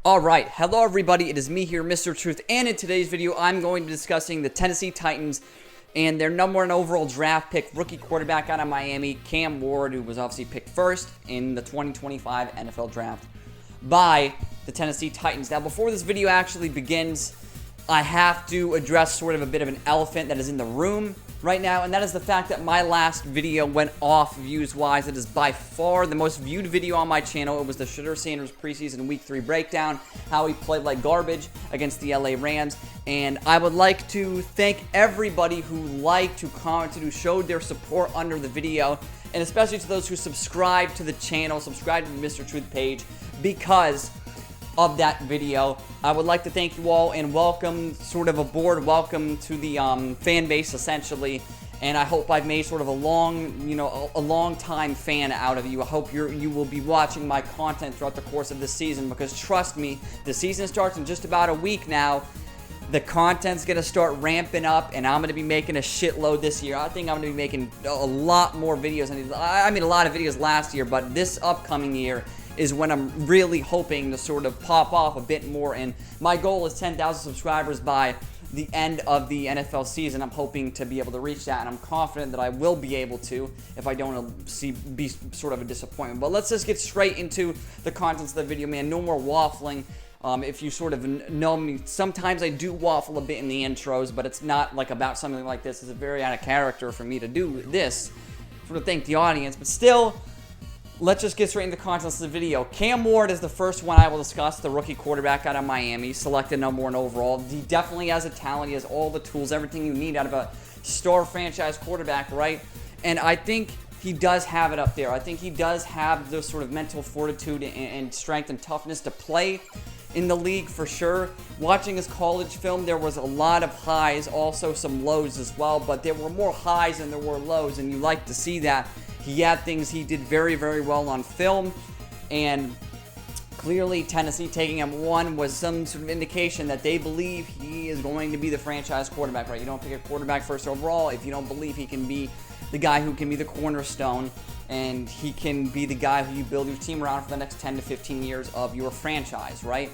Alright, hello everybody, it is me here, Mr. Truth, and in today's video, I'm going to be discussing the Tennessee Titans and their number one overall draft pick, rookie quarterback out of Miami, Cam Ward, who was obviously picked first in the 2025 NFL Draft by the Tennessee Titans. Now, before this video actually begins, I have to address sort of a bit of an elephant that is in the room right now, and that is the fact that my last video went off views-wise. It is by far the most viewed video on my channel. It was the Shedeur Sanders preseason Week 3 breakdown, how he played like garbage against the LA Rams, and I would like to thank everybody who liked, who commented, who showed their support under the video, and especially to those who subscribed to the channel, subscribed to the Mr. Truth page, because of that video. I would like to thank you all and welcome sort of aboard, welcome to the fan base essentially, and I hope I've made sort of a long time fan out of you. I hope you will be watching my content throughout the course of this season, because trust me, the season starts in just about a week now. The content's going to start ramping up, and I'm going to be making a shitload this year. I think I'm going to be making a lot more videos. I made a lot of videos last year, but this upcoming year is when I'm really hoping to sort of pop off a bit more, and my goal is 10,000 subscribers by the end of the NFL season. I'm hoping to be able to reach that, and I'm confident that I will be able to if I don't be sort of a disappointment. But let's just get straight into the contents of the video, man. No more waffling. If you sort of know me, sometimes I do waffle a bit in the intros, but it's not like about something like this. It's a very out of character for me to do this, sort of thank the audience, but still, let's just get straight into the contents of the video. Cam Ward is the first one I will discuss, the rookie quarterback out of Miami, selected number one overall. He definitely has a talent. He has all the tools, everything you need out of a star franchise quarterback, right? And I think he does have it up there. I think he does have the sort of mental fortitude and strength and toughness to play in the league for sure. Watching his college film, there was a lot of highs, also some lows as well, but there were more highs than there were lows, and you like to see that. He had things he did very, very well on film, and clearly Tennessee taking him one was some sort of indication that they believe he is going to be the franchise quarterback, right? You don't pick a quarterback first overall if you don't believe he can be the guy who can be the cornerstone, and he can be the guy who you build your team around for the next 10 to 15 years of your franchise, right?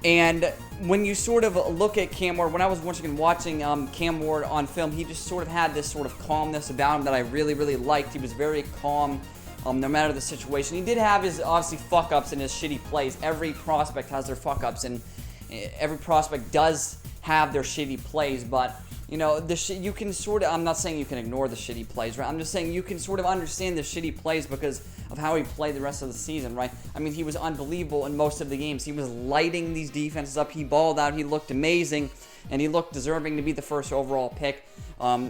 And when you sort of look at Cam Ward, when I was watching Cam Ward on film, he just sort of had this sort of calmness about him that I really, really liked. He was very calm, no matter the situation. He did have his, obviously, fuck-ups and his shitty plays. Every prospect has their fuck-ups, and every prospect does have their shitty plays, but you know, you can sort of, I'm not saying you can ignore the shitty plays, right? I'm just saying you can sort of understand the shitty plays because of how he played the rest of the season, right? I mean, he was unbelievable in most of the games. He was lighting these defenses up. He balled out. He looked amazing, and he looked deserving to be the first overall pick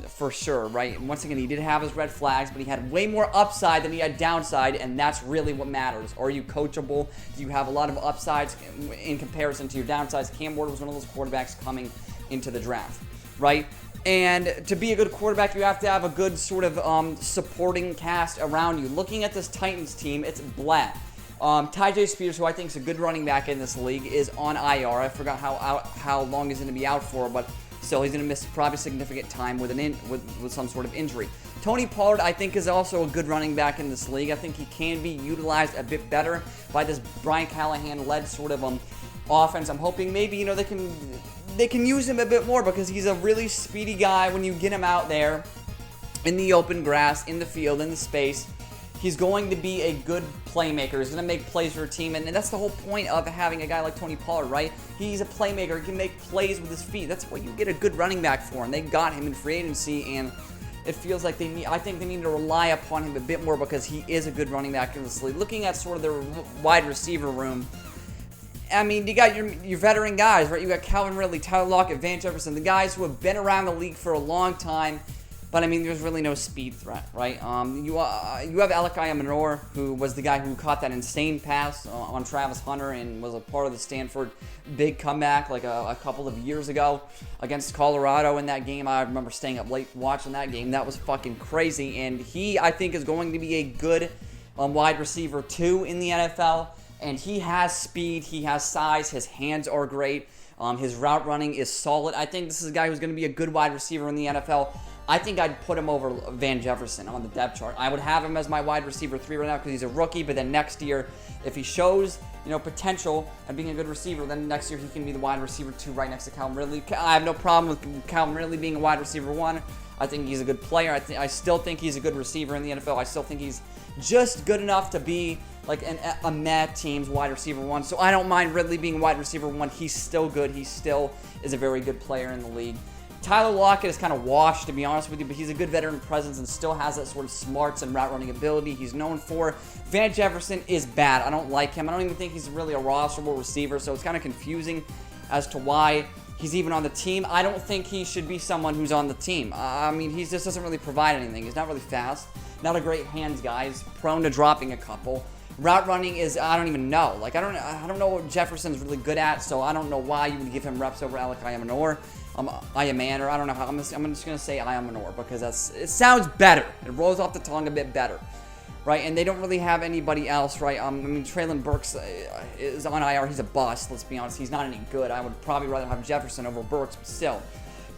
for sure, right? And once again, he did have his red flags, but he had way more upside than he had downside, and that's really what matters. Are you coachable? Do you have a lot of upsides in comparison to your downsides? Cam Ward was one of those quarterbacks coming into the draft, right? And to be a good quarterback, you have to have a good sort of supporting cast around you. Looking at this Titans team, it's blah. Ty Spears, who I think is a good running back in this league, is on IR. I forgot how long he's going to be out for, but still, he's going to miss probably significant time with some sort of injury. Tony Pollard, I think, is also a good running back in this league. I think he can be utilized a bit better by this Brian Callahan-led sort of offense. I'm hoping maybe, you know, they can use him a bit more because he's a really speedy guy when you get him out there in the open grass, in the field, in the space. He's going to be a good playmaker. He's going to make plays for a team, and that's the whole point of having a guy like Tony Pollard, right? He's a playmaker. He can make plays with his feet. That's what you get a good running back for, and they got him in free agency, and it feels like I think they need to rely upon him a bit more because he is a good running back in this league. Looking at sort of their wide receiver room, I mean, you got your veteran guys, right? You got Calvin Ridley, Tyler Lockett, Van Jefferson, the guys who have been around the league for a long time. But I mean, there's really no speed threat, right? You have Alec Ayamanor, who was the guy who caught that insane pass on Travis Hunter and was a part of the Stanford big comeback like a couple of years ago against Colorado in that game. I remember staying up late watching that game. That was fucking crazy. And he, I think, is going to be a good wide receiver too in the NFL. And he has speed, he has size, his hands are great, his route running is solid. I think this is a guy who's going to be a good wide receiver in the NFL. I think I'd put him over Van Jefferson on the depth chart. I would have him as my wide receiver 3 right now because he's a rookie, but then next year, if he shows potential at being a good receiver, then next year he can be the wide receiver 2 right next to Calvin Ridley. I have no problem with Calvin Ridley being a wide receiver 1. I think he's a good player. I still think he's a good receiver in the NFL. I still think he's just good enough to be like a mad team's wide receiver 1. So I don't mind Ridley being wide receiver 1. He's still good. He still is a very good player in the league. Tyler Lockett is kind of washed, to be honest with you, but he's a good veteran presence and still has that sort of smarts and route running ability he's known for. Van Jefferson is bad. I don't like him. I don't even think he's really a rosterable receiver, so it's kind of confusing as to why he's even on the team. I don't think he should be someone who's on the team. I mean, he just doesn't really provide anything. He's not really fast. Not a great hands guy. He's prone to dropping a couple. Route running is, I don't even know. Like, I don't know what Jefferson's really good at, so I don't know why you would give him reps over Alec Ayamanor. Ayaman, or I don't know how. I'm just going to say Ayamanor because it sounds better. It rolls off the tongue a bit better, right? And they don't really have anybody else, right? I mean, Traylon Burks is on IR. He's a bust, let's be honest. He's not any good. I would probably rather have Jefferson over Burks, but still.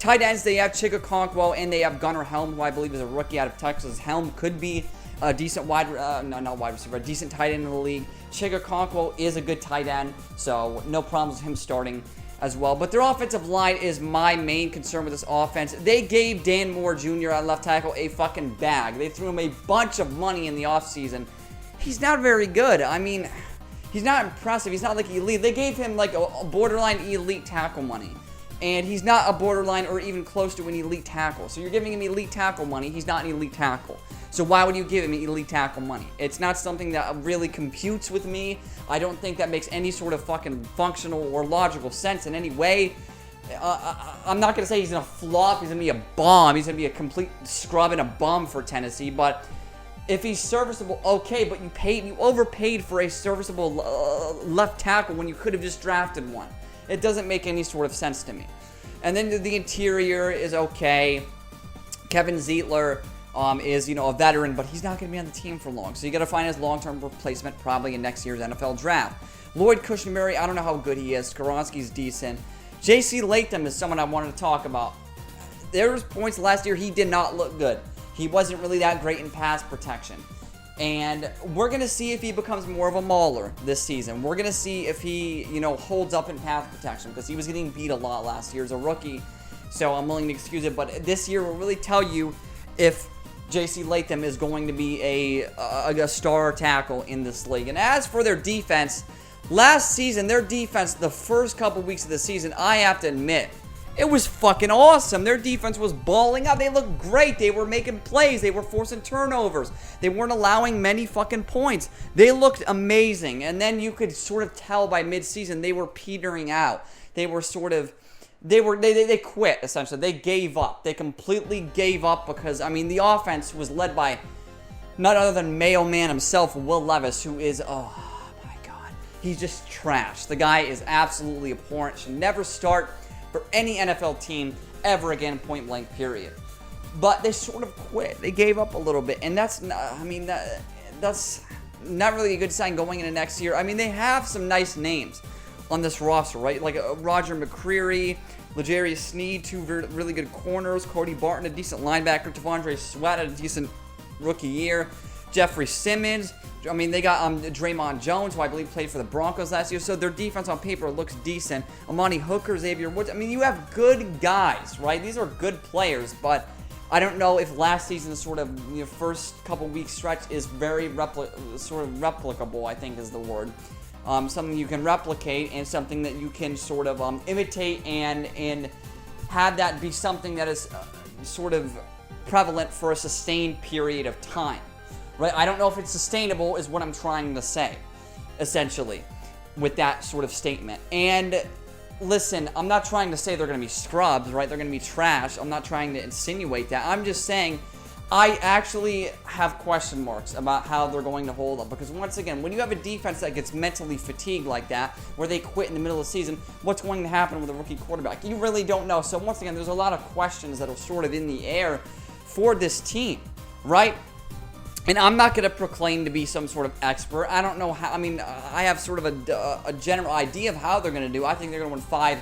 Tight ends, they have Chigga Conquo, and they have Gunnar Helm, who I believe is a rookie out of Texas. Helm could be a decent a decent tight end in the league. Chigga Conquo is a good tight end, so no problems with him starting as well. But their offensive line is my main concern with this offense. They gave Dan Moore Jr. at left tackle a fucking bag. They threw him a bunch of money in the offseason. He's not very good. I mean, he's not impressive. He's not like elite. They gave him like a borderline elite tackle money. And he's not a borderline or even close to an elite tackle. So you're giving him elite tackle money. He's not an elite tackle. So why would you give him elite tackle money? It's not something that really computes with me. I don't think that makes any sort of fucking functional or logical sense in any way. I'm not going to say he's going to flop. He's going to be a bomb. He's going to be a complete scrub and a bum for Tennessee. But if he's serviceable, okay. But you overpaid for a serviceable left tackle when you could have just drafted one. It doesn't make any sort of sense to me. And then the interior is okay. Kevin Zeitler is, a veteran, but he's not going to be on the team for long. So you got to find his long-term replacement probably in next year's NFL draft. Lloyd Cushenberry, I don't know how good he is. Skoronski's decent. J.C. Latham is someone I wanted to talk about. There was points last year he did not look good. He wasn't really that great in pass protection. And we're going to see if he becomes more of a mauler this season. We're going to see if he, holds up in pass protection because he was getting beat a lot last year as a rookie. So I'm willing to excuse it. But this year will really tell you if J.C. Latham is going to be a star tackle in this league. And as for their defense, last season, their defense, the first couple weeks of the season, I have to admit, it was fucking awesome. Their defense was balling out. They looked great. They were making plays. They were forcing turnovers. They weren't allowing many fucking points. They looked amazing. And then you could sort of tell by midseason they were petering out. They were sort of... They quit, essentially. They gave up. They completely gave up because, the offense was led by none other than Mayo Man himself, Will Levis, who is, oh my God, he's just trash. The guy is absolutely abhorrent. Should never start for any NFL team ever again, point blank, period. But they sort of quit. They gave up a little bit, and that's not really a good sign going into next year. They have some nice names on this roster, right? Like Roger McCreary, L'Jarius Sneed, two really good corners, Cody Barton, a decent linebacker, T'Vondre Sweat, a decent rookie year, Jeffrey Simmons. They got Draymond Jones, who I believe played for the Broncos last year, so their defense on paper looks decent. Amani Hooker, Xavier Woods. You have good guys, right? These are good players, but I don't know if last season's sort of first couple weeks stretch is very replicable, I think is the word. Something you can replicate and something that you can sort of imitate and have that be something that is sort of prevalent for a sustained period of time, right? I don't know if it's sustainable is what I'm trying to say, essentially, with that sort of statement. And listen, I'm not trying to say they're going to be scrubs, right? They're going to be trash. I'm not trying to insinuate that. I'm just saying I actually have question marks about how they're going to hold up. Because once again, when you have a defense that gets mentally fatigued like that, where they quit in the middle of the season, what's going to happen with a rookie quarterback? You really don't know. So once again, there's a lot of questions that are sort of in the air for this team, right? And I'm not going to proclaim to be some sort of expert. I don't know how. I have sort of a general idea of how they're going to do. I think they're going to win 5,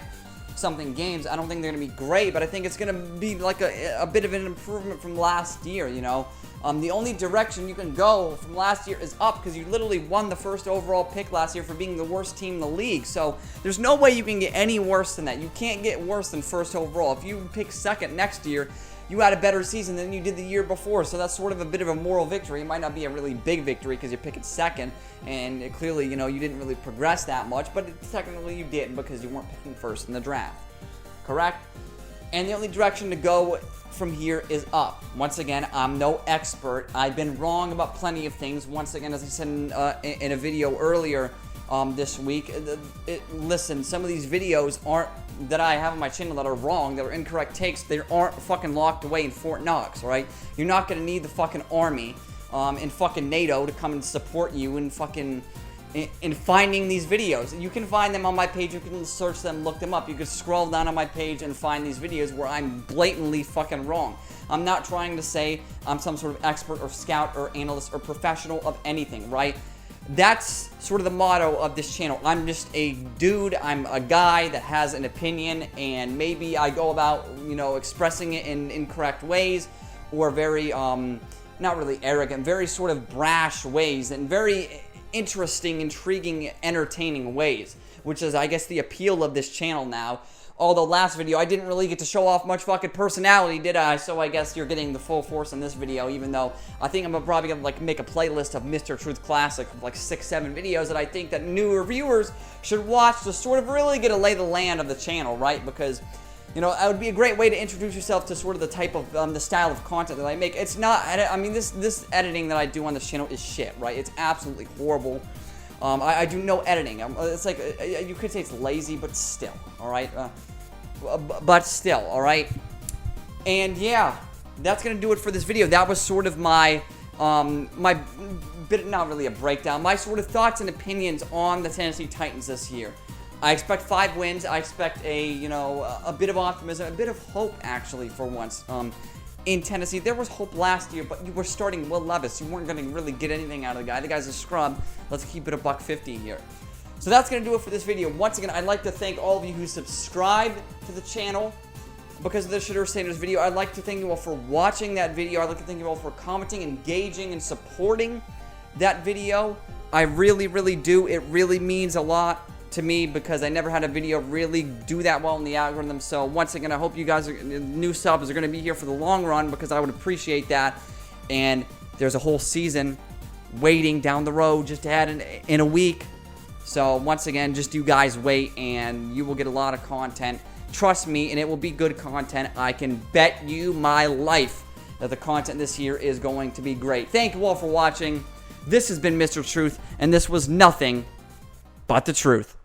something games. I don't think they're going to be great, but I think it's going to be like a bit of an improvement from last year, you know. The only direction you can go from last year is up, because you literally won the first overall pick last year for being the worst team in the league. So there's no way you can get any worse than that. You can't get worse than first overall. If you pick second next year, you had a better season than you did the year before. So that's sort of a bit of a moral victory. It might not be a really big victory because you're picking second, and it clearly, you know, you didn't really progress that much, but technically you didn't because you weren't picking first in the draft. Correct? And the only direction to go from here is up. Once again, I'm no expert. I've been wrong about plenty of things. Once again, as I said in a video earlier this week, listen, some of these videos that I have on my channel that are wrong, that are incorrect takes, they aren't fucking locked away in Fort Knox, right? You're not gonna need the fucking army in fucking NATO to come and support you in fucking in finding these videos. You can find them on my page. You can search them, look them up. You can scroll down on my page and find these videos where I'm blatantly fucking wrong. I'm not trying to say I'm some sort of expert or scout or analyst or professional of anything, right? That's sort of the motto of this channel. I'm just a dude. I'm a guy that has an opinion, and maybe I go about, you know, expressing it in incorrect ways, or very, not really arrogant, very sort of brash ways, and very interesting, intriguing, entertaining ways, which is, I guess, the appeal of this channel now. Although last video I didn't really get to show off much fucking personality, did I? So I guess you're getting the full force in this video, even though I think I'm probably gonna like make a playlist of Mr. Truth Classic of like 6-7 videos that I think that newer viewers should watch to sort of really get a lay of the land of the channel, right? Because, you know, that would be a great way to introduce yourself to sort of the type of, the style of content that I make. It's not, I mean, this editing that I do on this channel is shit, right? It's absolutely horrible. I do no editing. It's like, you could say it's lazy, but still, all right? But still, all right? And yeah, that's going to do it for this video. That was sort of my, my bit, not really a breakdown, my sort of thoughts and opinions on the Tennessee Titans this year. I expect 5 wins. I expect a bit of optimism, a bit of hope, actually, for once. In Tennessee, there was hope last year, but you were starting Will Levis. You weren't going to really get anything out of the guy. The guy's a scrub. Let's keep it $150 here. So that's going to do it for this video. Once again, I'd like to thank all of you who subscribed to the channel because of the Shador Sanders video. I'd like to thank you all for watching that video. I'd like to thank you all for commenting, engaging, and supporting that video. I really, really do. It really means a lot to me because I never had a video really do that well in the algorithm. So once again, I hope you guys, new subs, are going to be here for the long run because I would appreciate that. And there's a whole season waiting down the road just to add in a week. So once again, just you guys wait and you will get a lot of content. Trust me, and it will be good content. I can bet you my life that the content this year is going to be great. Thank you all for watching. This has been Mr. Truth, and this was nothing but the truth.